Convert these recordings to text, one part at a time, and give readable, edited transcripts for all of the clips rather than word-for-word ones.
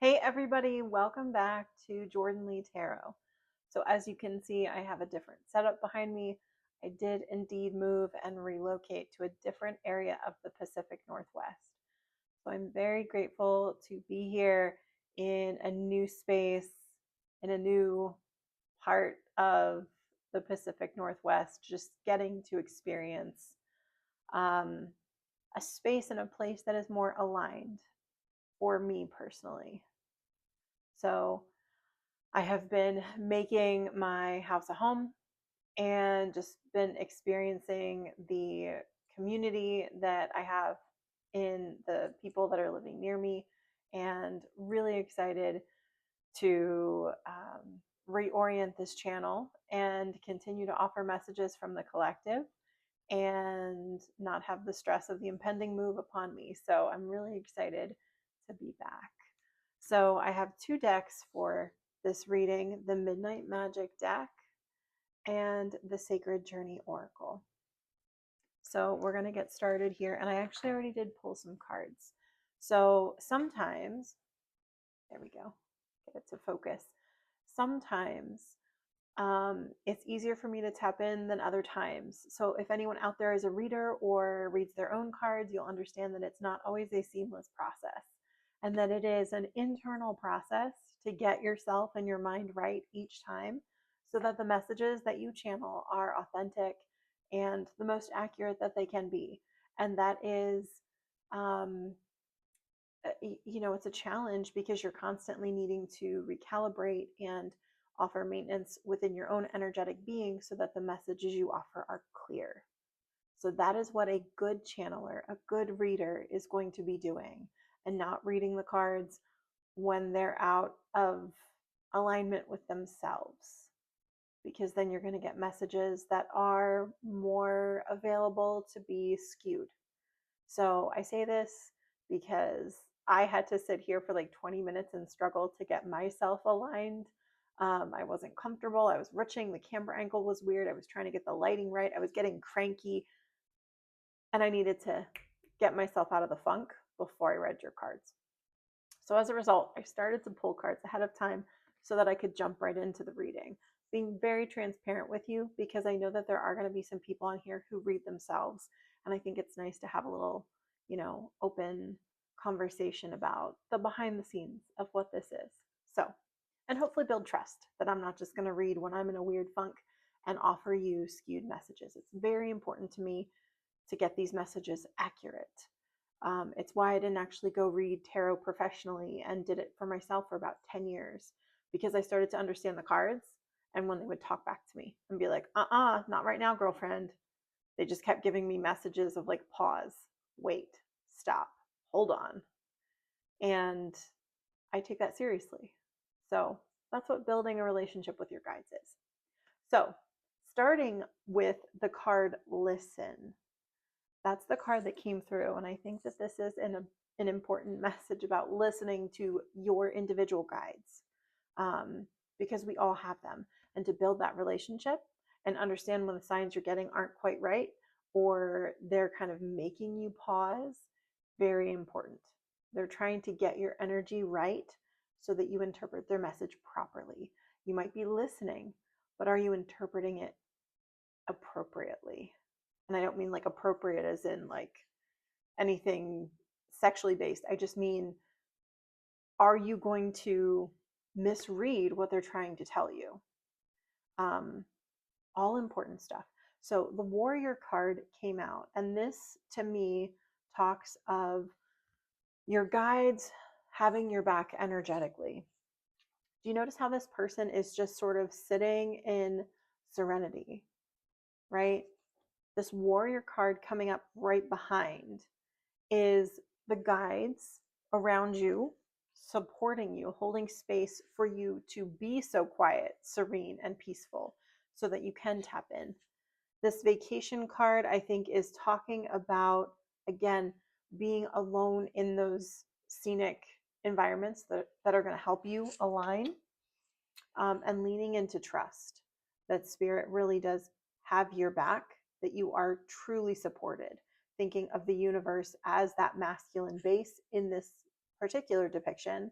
Hey everybody, welcome back to Jordan Lee Tarot. So as you can see, I have a different setup behind me. I did indeed move and relocate to a different area of the Pacific Northwest. So I'm very grateful to be here in a new space, in a new part of the Pacific Northwest, just getting to experience um, a space and a place that is more aligned for me personally. So I have been making my house a home and just been experiencing the community that I have in the people that are living near me, and really excited to reorient this channel and continue to offer messages from the collective and not have the stress of the impending move upon me. So I'm really excited to be back. So I have two decks for this reading, the Midnight Magic deck and the Sacred Journey Oracle. So we're going to get started here. And I actually already did pull some cards. So sometimes, there we go, get it to focus. Sometimes it's easier for me to tap in than other times. So if anyone out there is a reader or reads their own cards, you'll understand that it's not always a seamless process, and that it is an internal process to get yourself and your mind right each time, so that the messages that you channel are authentic and the most accurate that they can be. And that is, it's a challenge because you're constantly needing to recalibrate and offer maintenance within your own energetic being so that the messages you offer are clear. So that is what a good channeler, a good reader is going to be doing, and not reading the cards when they're out of alignment with themselves, because then you're going to get messages that are more available to be skewed. So I say this because I had to sit here for like 20 minutes and struggle to get myself aligned. I wasn't comfortable. I was ruching. The camera angle was weird. I was trying to get the lighting right. I was getting cranky. And I needed to get myself out of the funk before I read your cards. So as a result, I started to pull cards ahead of time so that I could jump right into the reading. Being very transparent with you, because I know that there are going to be some people on here who read themselves. And I think it's nice to have a little, open conversation about the behind the scenes of what this is. So, and hopefully build trust that I'm not just going to read when I'm in a weird funk and offer you skewed messages. It's very important to me to get these messages accurate. It's why I didn't actually go read tarot professionally and did it for myself for about 10 years, because I started to understand the cards. And when they would talk back to me and be like, not right now, girlfriend, they just kept giving me messages of like, pause, wait, stop, hold on. And I take that seriously. So that's what building a relationship with your guides is. So starting with the card Listen. That's the card that came through. And I think that this is an important message about listening to your individual guides, because we all have them. And to build that relationship and understand when the signs you're getting aren't quite right, or they're kind of making you pause, very important. They're trying to get your energy right so that you interpret their message properly. You might be listening, but are you interpreting it appropriately? And I don't mean like appropriate as in like anything sexually based. I just mean, are you going to misread what they're trying to tell you? All important stuff. So the Warrior card came out, and this to me talks of your guides having your back energetically. Do you notice how this person is just sort of sitting in serenity, right? This Warrior card coming up right behind is the guides around you, supporting you, holding space for you to be so quiet, serene, and peaceful so that you can tap in. This Vacation card, I think, is talking about, again, being alone in those scenic environments that are going to help you align, and leaning into trust that Spirit really does have your back, that you are truly supported. Thinking of the universe as that masculine base in this particular depiction,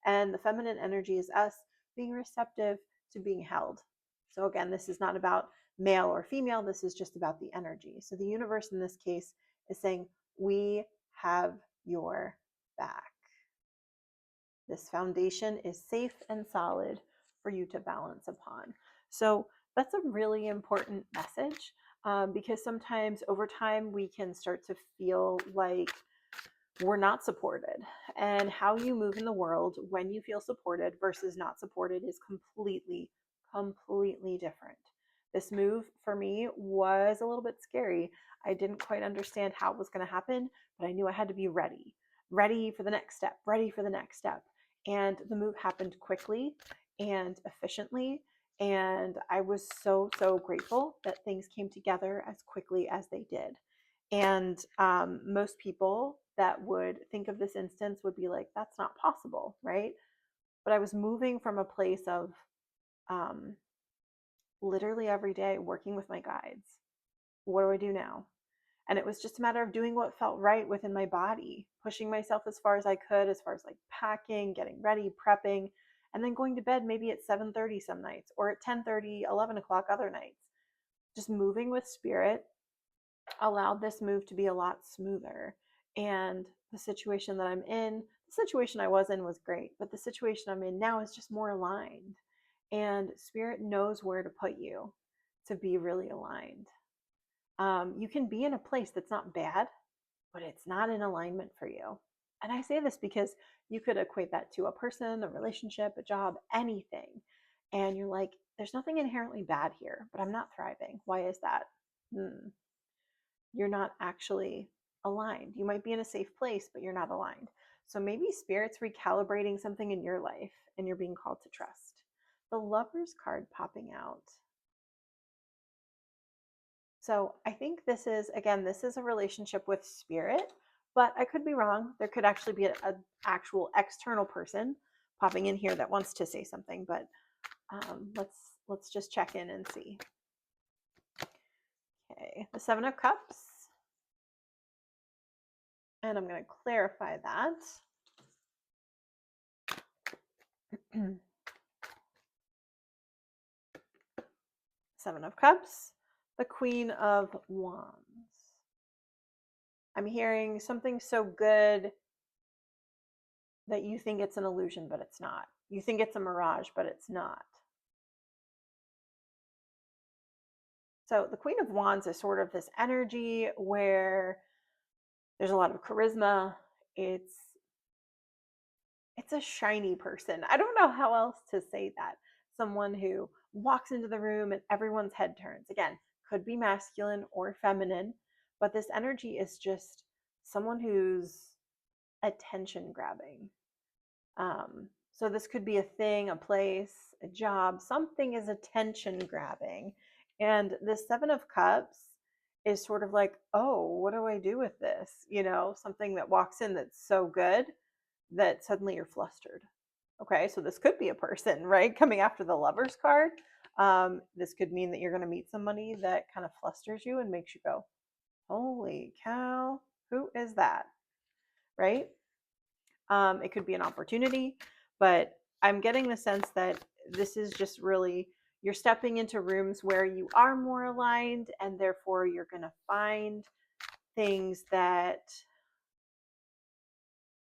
And the feminine energy is us being receptive to being held. So again, this is not about male or female, this is just about the energy. So the universe in this case is saying, we have your back. This foundation is safe and solid for you to balance upon. So that's a really important message, because sometimes over time we can start to feel like we're not supported. And how you move in the world when you feel supported versus not supported is completely, completely different. This move for me was a little bit scary. I didn't quite understand how it was going to happen, but I knew I had to be ready, ready for the next step, ready for the next step. And the move happened quickly and efficiently. And I was so, so grateful that things came together as quickly as they did. And most people that would think of this instance would be like, that's not possible, right? But I was moving from a place of um, literally every day working with my guides. What do I do now? And it was just a matter of doing what felt right within my body, pushing myself as far as I could, as far as like packing, getting ready, prepping, and then going to bed maybe at 7:30 some nights, or at 10:30, 11 o'clock other nights. Just moving with spirit allowed this move to be a lot smoother. And the situation that I'm in, the situation I was in was great, but the situation I'm in now is just more aligned. And spirit knows where to put you to be really aligned. You can be in a place that's not bad, but it's not in alignment for you. And I say this because you could equate that to a person, a relationship, a job, anything. And you're like, there's nothing inherently bad here, but I'm not thriving. Why is that? You're not actually aligned. You might be in a safe place, but you're not aligned. So maybe spirit's recalibrating something in your life and you're being called to trust. The Lover's card popping out. So I think this is, again, this is a relationship with spirit, but I could be wrong. There could actually be an actual external person popping in here that wants to say something, but let's just check in and see. Okay, the Seven of Cups. And I'm going to clarify that. Seven of Cups, the Queen of Wands. I'm hearing something so good that you think it's an illusion, but it's not. You think it's a mirage, but it's not. So the Queen of Wands is sort of this energy where there's a lot of charisma. It's a shiny person. I don't know how else to say that. Someone who walks into the room and everyone's head turns. Again, could be masculine or feminine, but this energy is just someone who's attention grabbing. So this could be a thing, a place, a job, something is attention grabbing. And the Seven of Cups is sort of like, oh, what do I do with this? You know, something that walks in that's so good that suddenly you're flustered. Okay, so this could be a person, right? Coming after the Lover's card. This could mean that you're going to meet somebody that kind of flusters you and makes you go, holy cow, who is that? Right? It could be an opportunity, but I'm getting the sense that this is just really, you're stepping into rooms where you are more aligned, and therefore you're going to find things that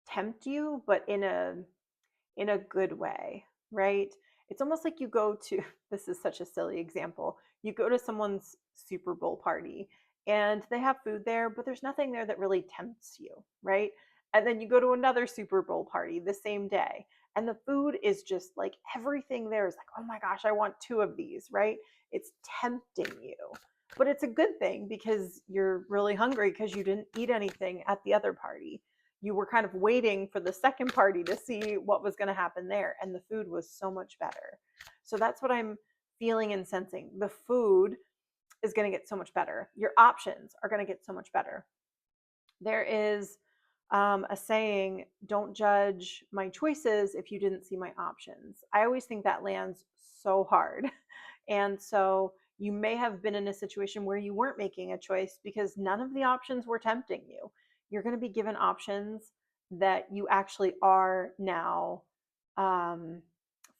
tempt you, but in a good way, right? It's almost like you go to, this is such a silly example, you go to someone's Super Bowl party and they have food there, but there's nothing there that really tempts you, right? And then you go to another Super Bowl party the same day, and the food is just like, everything there is like, oh my gosh, I want 2 of these, right? It's tempting you. But it's a good thing because you're really hungry because you didn't eat anything at the other party. You were kind of waiting for the second party to see what was going to happen there, and the food was so much better. So that's what I'm feeling and sensing. The food is going to get so much better. Your options are going to get so much better. There is a saying, don't judge my choices if you didn't see my options. I always think that lands so hard. And so you may have been in a situation where you weren't making a choice because none of the options were tempting you. You're going to be given options that you actually are now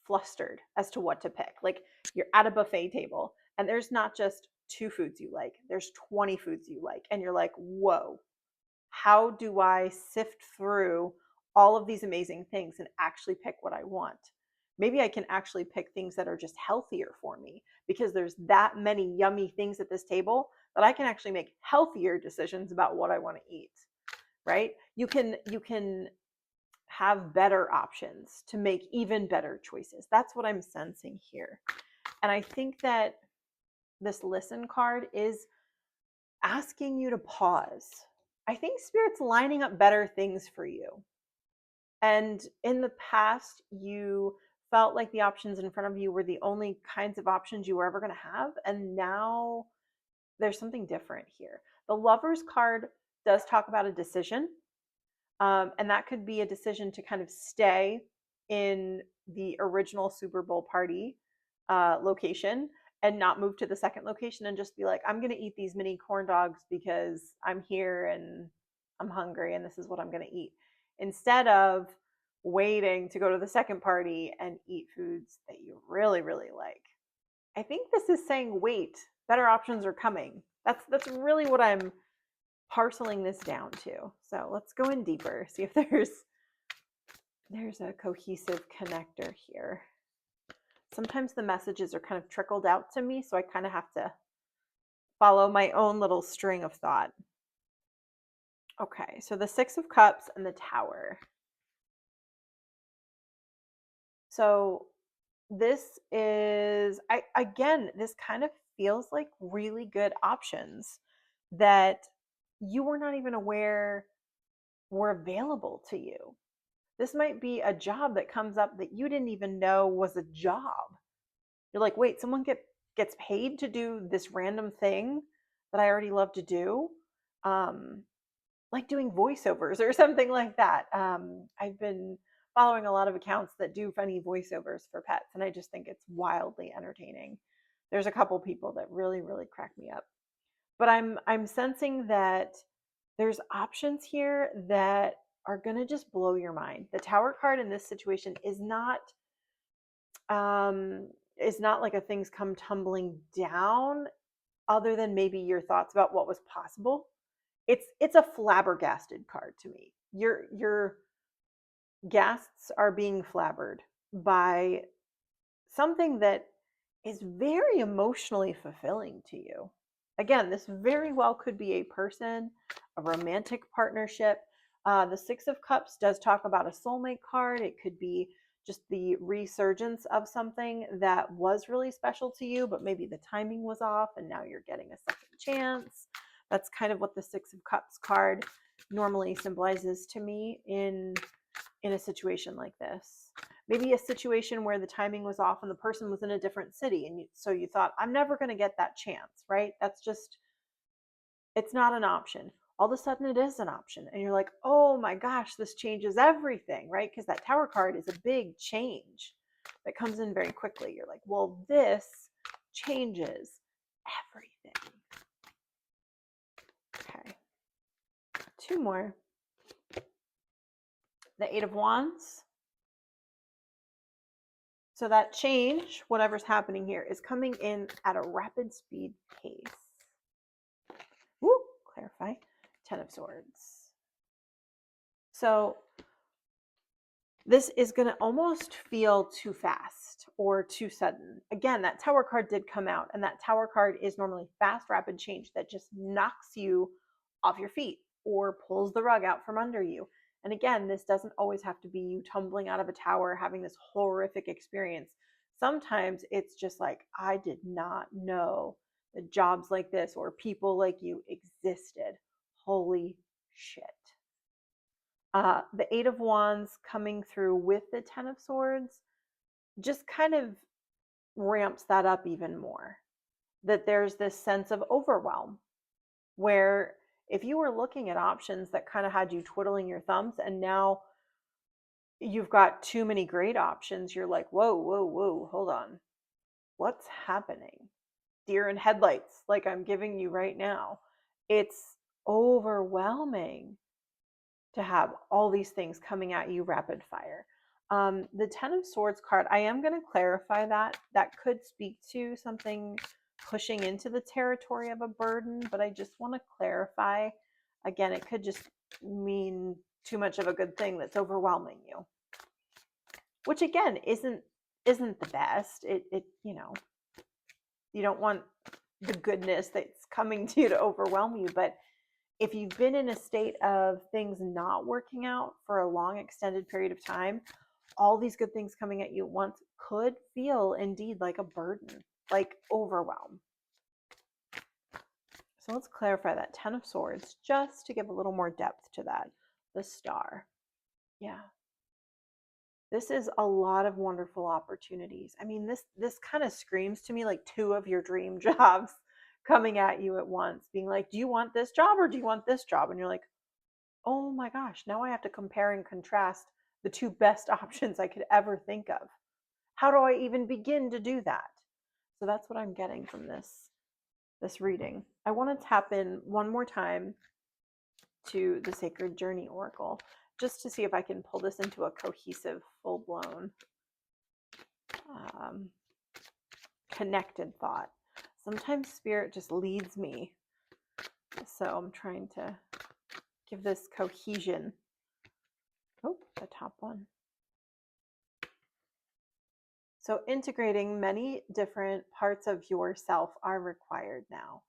flustered as to what to pick. Like you're at a buffet table and there's not just 2 foods you like, there's 20 foods you like. And you're like, whoa, how do I sift through all of these amazing things and actually pick what I want? Maybe I can actually pick things that are just healthier for me because there's that many yummy things at this table that I can actually make healthier decisions about what I want to eat, right? You can have better options to make even better choices. That's what I'm sensing here. And I think that this listen card is asking you to pause. I think Spirit's lining up better things for you. And in the past, you felt like the options in front of you were the only kinds of options you were ever going to have. And now there's something different here. The Lover's card does talk about a decision. And that could be a decision to kind of stay in the original Super Bowl party location and not move to the second location and just be like, I'm going to eat these mini corn dogs because I'm here and I'm hungry and this is what I'm going to eat. Instead of waiting to go to the second party and eat foods that you really, really like. I think this is saying, wait, better options are coming. That's really what I'm parceling this down to. So let's go in deeper, see if there's a cohesive connector here. Sometimes the messages are kind of trickled out to me, so I kind of have to follow my own little string of thought. Okay, so the Six of Cups and the Tower. So this is, this kind of feels like really good options that you were not even aware were available to you. This might be a job that comes up that you didn't even know was a job. You're like, wait, someone gets paid to do this random thing that I already love to do, like doing voiceovers or something like that. I've been following a lot of accounts that do funny voiceovers for pets, and I just think it's wildly entertaining. There's a couple people that really, really crack me up. But I'm sensing that there's options here that are going to just blow your mind. The Tower card in this situation is not like a things come tumbling down, other than maybe your thoughts about what was possible. It's a flabbergasted card to me. Your guests are being flabbered by something that is very emotionally fulfilling to you. Again, this very well could be a person, a romantic partnership. The Six of Cups does talk about a soulmate card. It could be just the resurgence of something that was really special to you, but maybe the timing was off and now you're getting a second chance. That's kind of what the Six of Cups card normally symbolizes to me in a situation like this. Maybe a situation where the timing was off and the person was in a different city, and so you thought, I'm never going to get that chance, right? That's just, it's not an option. All of a sudden it is an option, and you're like, oh my gosh, this changes everything, right? Because that Tower card is a big change that comes in very quickly. You're like, well, this changes everything. Okay, 2 more. The Eight of Wands. So that change, whatever's happening here, is coming in at a rapid speed pace. Woo, clarify. 10 of Swords. So this is going to almost feel too fast or too sudden. Again, that Tower card did come out, and that Tower card is normally fast, rapid change that just knocks you off your feet or pulls the rug out from under you. And again, this doesn't always have to be you tumbling out of a tower, having this horrific experience. Sometimes it's just like, I did not know that jobs like this or people like you existed. Holy shit. The Eight of Wands coming through with the 10 of Swords just kind of ramps that up even more. That there's this sense of overwhelm where if you were looking at options that kind of had you twiddling your thumbs and now you've got too many great options, you're like, whoa, whoa, whoa, hold on. What's happening? Deer in headlights, like I'm giving you right now. It's overwhelming to have all these things coming at you rapid fire. The Ten of Swords card, I am going to clarify that. That could speak to something pushing into the territory of a burden, but I just want to clarify. Again, it could just mean too much of a good thing that's overwhelming you, which again isn't the best. It you don't want the goodness that's coming to you to overwhelm you, but if you've been in a state of things not working out for a long extended period of time, all these good things coming at you at once could feel indeed like a burden, like overwhelm. So let's clarify that Ten of Swords just to give a little more depth to that. The Star. Yeah. This is a lot of wonderful opportunities. I mean, this kind of screams to me like two of your dream jobs coming at you at once, being like, do you want this job or do you want this job? And you're like, oh my gosh, now I have to compare and contrast the two best options I could ever think of. How do I even begin to do that? So that's what I'm getting from this reading. I want to tap in one more time to the Sacred Journey Oracle just to see if I can pull this into a cohesive, full-blown, connected thought. Sometimes spirit just leads me, so I'm trying to give this cohesion. Oh, the top one. So integrating many different parts of yourself are required now.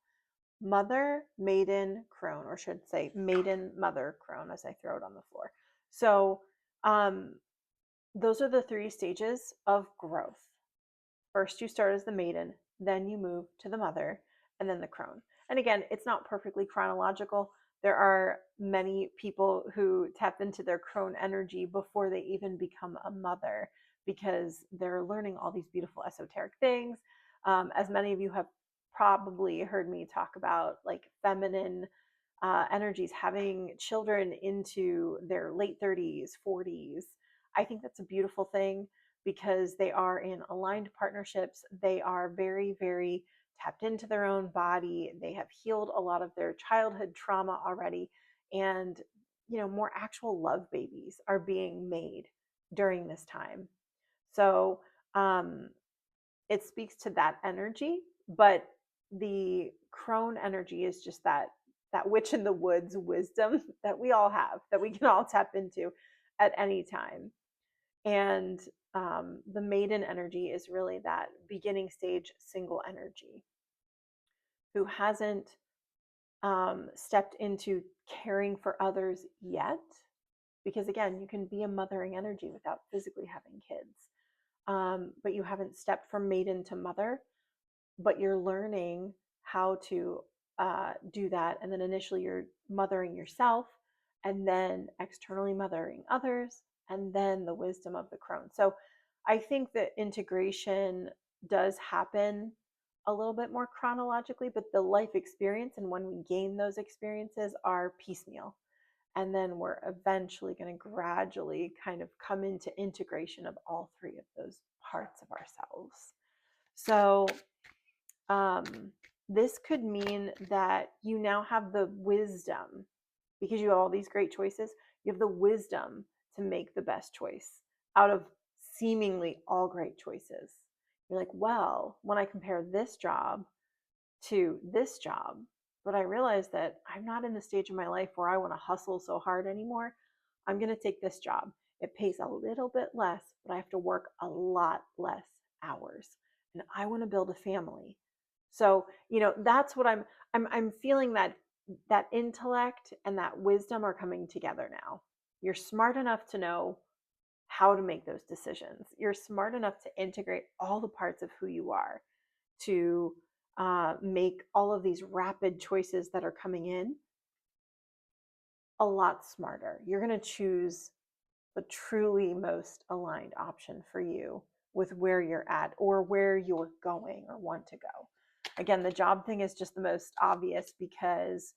Mother, maiden, crone, or should say maiden, mother, crone, as I throw it on the floor. So those are the three stages of growth. First, you start as the maiden, then you move to the mother, and then the crone. And again, it's not perfectly chronological. There are many people who tap into their crone energy before they even become a mother because they're learning all these beautiful esoteric things. As many of you have probably heard me talk about, like feminine energies, having children into their late 30s, 40s. I think that's a beautiful thing because they are in aligned partnerships. They are very, very tapped into their own body. They have healed a lot of their childhood trauma already. And, more actual love babies are being made during this time. So it speaks to that energy, but the crone energy is just that witch in the woods wisdom that we all have, that we can all tap into at any time. And the maiden energy is really that beginning stage single energy who hasn't stepped into caring for others yet. Because again, you can be a mothering energy without physically having kids. But you haven't stepped from maiden to mother, but you're learning how to do that. And then initially you're mothering yourself, and then externally mothering others, and then the wisdom of the crone. So I think that integration does happen a little bit more chronologically, but the life experience and when we gain those experiences are piecemeal. And then we're eventually going to gradually kind of come into integration of all three of those parts of ourselves. So this could mean that you now have the wisdom, because you have all these great choices, you have the wisdom to make the best choice out of seemingly all great choices. You're like, well, when I compare this job to this job, but I realize that I'm not in the stage of my life where I want to hustle so hard anymore. I'm going to take this job. It pays a little bit less, but I have to work a lot less hours. And I want to build a family. So, that's what I'm feeling, that intellect and that wisdom are coming together now. You're smart enough to know how to make those decisions. You're smart enough to integrate all the parts of who you are to make all of these rapid choices that are coming in a lot smarter. You're going to choose the truly most aligned option for you with where you're at or where you're going or want to go. Again, the job thing is just the most obvious because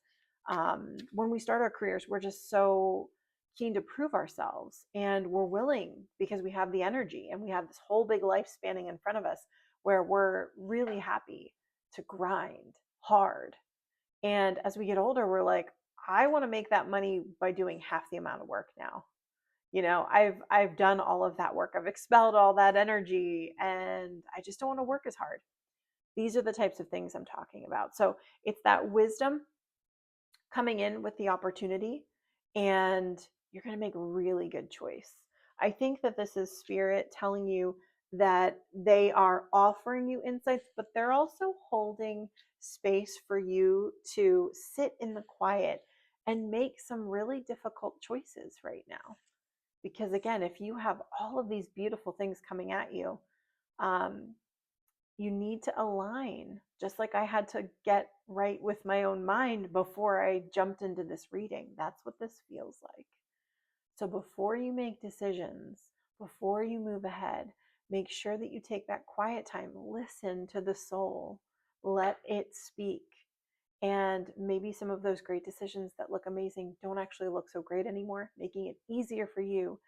when we start our careers, we're just so keen to prove ourselves, and we're willing because we have the energy and we have this whole big life spanning in front of us where we're really happy to grind hard. And as we get older, we're like, I want to make that money by doing half the amount of work now. I've done all of that work. I've expelled all that energy and I just don't want to work as hard. These are the types of things I'm talking about. So it's that wisdom coming in with the opportunity, and you're going to make a really good choice. I think that this is spirit telling you that they are offering you insights, but they're also holding space for you to sit in the quiet and make some really difficult choices right now. Because again, if you have all of these beautiful things coming at you, um, you need to align, just like I had to get right with my own mind before I jumped into this reading. That's what this feels like. So before you make decisions, before you move ahead, make sure that you take that quiet time, listen to the soul, let it speak. And maybe some of those great decisions that look amazing don't actually look so great anymore, making it easier for you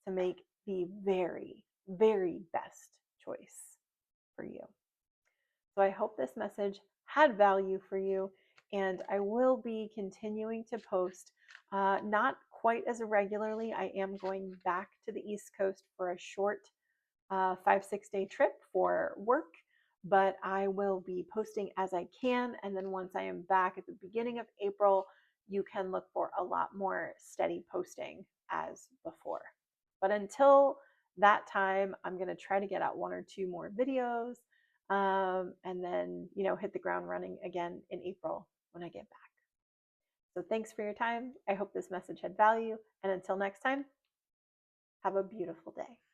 to make the very, very best choice for you. So I hope this message had value for you, and I will be continuing to post, not quite as regularly. I am going back to the East Coast for a short 5-6 day trip for work, but I will be posting as I can. And then once I am back at the beginning of April, you can look for a lot more steady posting as before. But until that time, I'm going to try to get out 1 or 2 more videos, and then, hit the ground running again in April when I get back. So thanks for your time. I hope this message had value. And until next time, have a beautiful day.